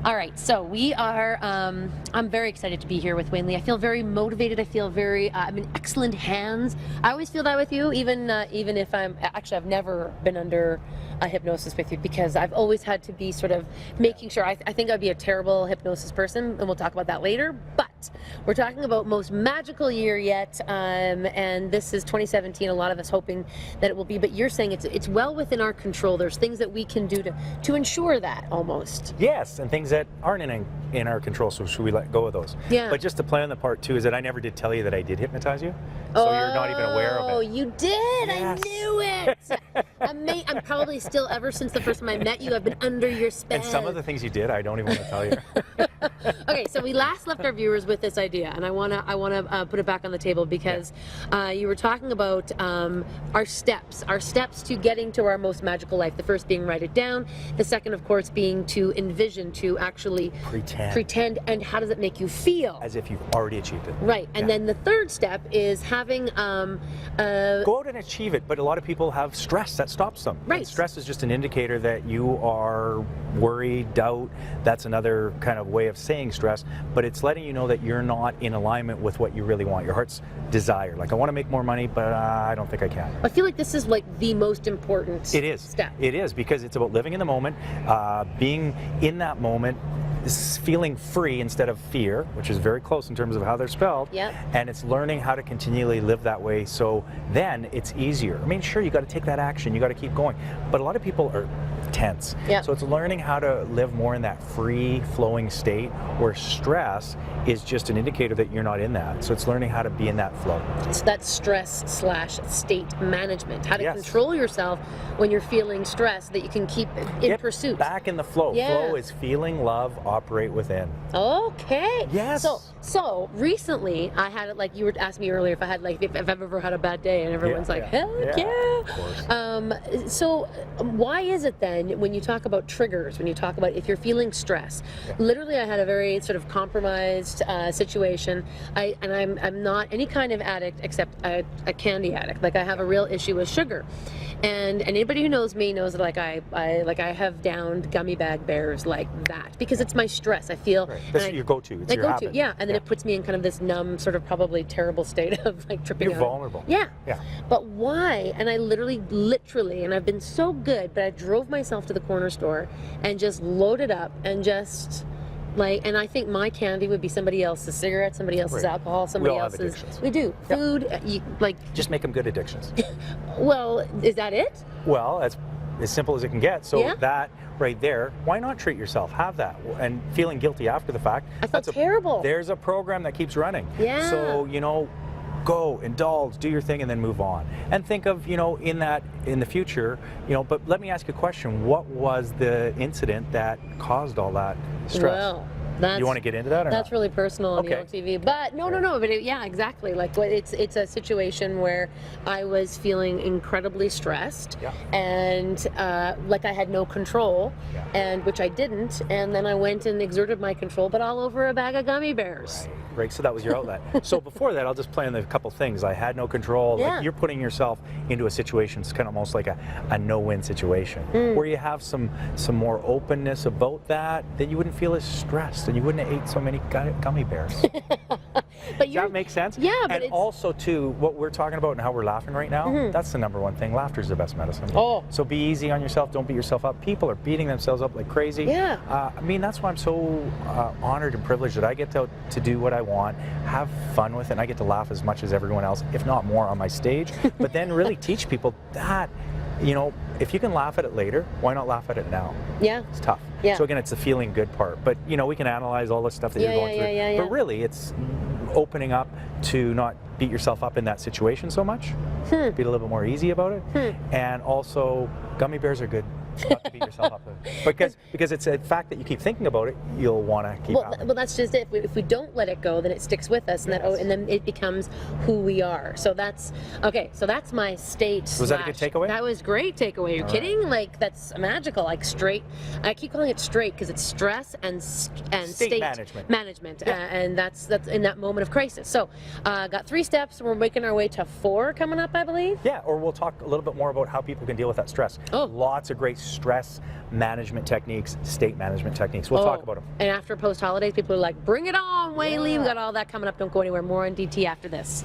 All right, so we are, I'm very excited to be here with Wayne Lee. I feel very motivated. I feel very, I'm in excellent hands. I always feel that with you, even if I've never been under a hypnosis with you, because I've always had to be sort of making sure, I think I'd be a terrible hypnosis person, and we'll talk about that later, but we're talking about most magical year yet, and this is 2017, a lot of us hoping that it will be, but you're saying it's well within our control. There's things that we can do to ensure that, almost. Yes, and things that aren't in our control, so should we let go of those? Yeah. But just to play on the part too, is that I never did tell you that I did hypnotize you, so you're not even aware of it. Oh, you did! Yes. I knew it! I'm probably still, ever since the first time I met you, I've been under your spell. And some of the things you did, I don't even want to tell you. Okay, so we last left our viewers with this idea, and I wanna put it back on the table, because you were talking about our steps to getting to our most magical life. The first being write it down. The second, of course, being to envision, to actually pretend, and how does it make you feel? As if you've already achieved it. Right, and then the third step is having go out and achieve it, but a lot of people have stress that stops them. Right. And stress is just an indicator that you are worried, doubt. That's another kind of way of saying stress, but it's letting you know that you're not in alignment with what you really want, your heart's desire. Like, I want to make more money, but I don't think I can. I feel like this is like the most important step. It is, because it's about living in the moment, being in that moment, feeling free instead of fear, which is very close in terms of how they're spelled. Yep. And it's learning how to continually live that way, so then it's easier. I mean, sure, you got to take that action, you got to keep going, but a lot of people are tense. Yep. So it's learning how to live more in that free flowing state, where stress is just an indicator that you're not in that. So it's learning how to be in that flow. It's that stress/state management, how to control yourself when you're feeling stress, that you can keep in pursuit. Back in the flow. Yeah. Flow is feeling love, operate within. Okay. Yes. So recently I had it, like you were asking me earlier, if I had if I've ever had a bad day, and everyone's like, heck yeah. Of course. So why is it then, when you talk about triggers, when you talk about if you're feeling stress, literally I had a very sort of compromised situation. I'm not any kind of addict except a candy addict. Like, I have a real issue with sugar. And anybody who knows me knows that I have downed gummy bag bears like that, because it's my stress. I feel that's your go-to. It's your habit. Yeah, and then it puts me in kind of this numb, sort of probably terrible state of like tripping out. You're vulnerable. Yeah. Yeah. But why? And I literally, and I've been so good, but I drove myself to the corner store and just loaded up and just and I think my candy would be somebody else's cigarette, somebody else's alcohol, somebody else's. Have addictions. We do. Food, just make them good addictions. Well, is that it? Well, that's as simple as it can get. So that right there, why not treat yourself? Have that. And feeling guilty after the fact. I felt terrible. There's a program that keeps running. Yeah. So, go, indulge, do your thing, and then move on. And think of, in the future, but let me ask you a question. What was the incident that caused all that stress? Well, you want to get into that or that's not? really personal on the TV, but no, but exactly. Like, it's a situation where I was feeling incredibly stressed, and like I had no control, and which I didn't, and then I went and exerted my control, but all over a bag of gummy bears. Right, so that was your outlet. So before that, I'll just play on a couple things. I had no control. Like, you're putting yourself into a situation, it's kind of almost like a no-win situation, where you have some more openness about that, then you wouldn't feel as stressed, and you wouldn't have ate so many gummy bears. Does that make sense? Yeah, but and also, too, what we're talking about and how we're laughing right now, that's the number one thing. Laughter is the best medicine. Oh. So be easy on yourself. Don't beat yourself up. People are beating themselves up like crazy. Yeah. I mean, that's why I'm so honored and privileged that I get to do what I want, have fun with it, and I get to laugh as much as everyone else, if not more, on my stage. But then really teach people that, if you can laugh at it later, why not laugh at it now? Yeah. It's tough. Yeah. So again, it's the feeling good part. But, we can analyze all the stuff that you're going through. But really, it's opening up to not beat yourself up in that situation so much. Be a little bit more easy about it. And also, gummy bears are good. Not to beat yourself up because it's a fact that you keep thinking about it, you'll want to keep well, that's just it. If we don't let it go, then it sticks with us, and and then it becomes who we are. So that's okay. So that's my state. Was that a good takeaway? That was great takeaway. You're kidding? Right. Like, that's magical. Like, straight. I keep calling it straight because it's stress and state management, and that's in that moment of crisis. So got 3 steps. We're making our way to 4 coming up, I believe. Yeah, or we'll talk a little bit more about how people can deal with that stress. Oh. Lots of great stress management techniques, state management techniques. We'll talk about them. And after post-holidays, people are like, bring it on, Whaley. We got all that coming up. Don't go anywhere. More on DT after this.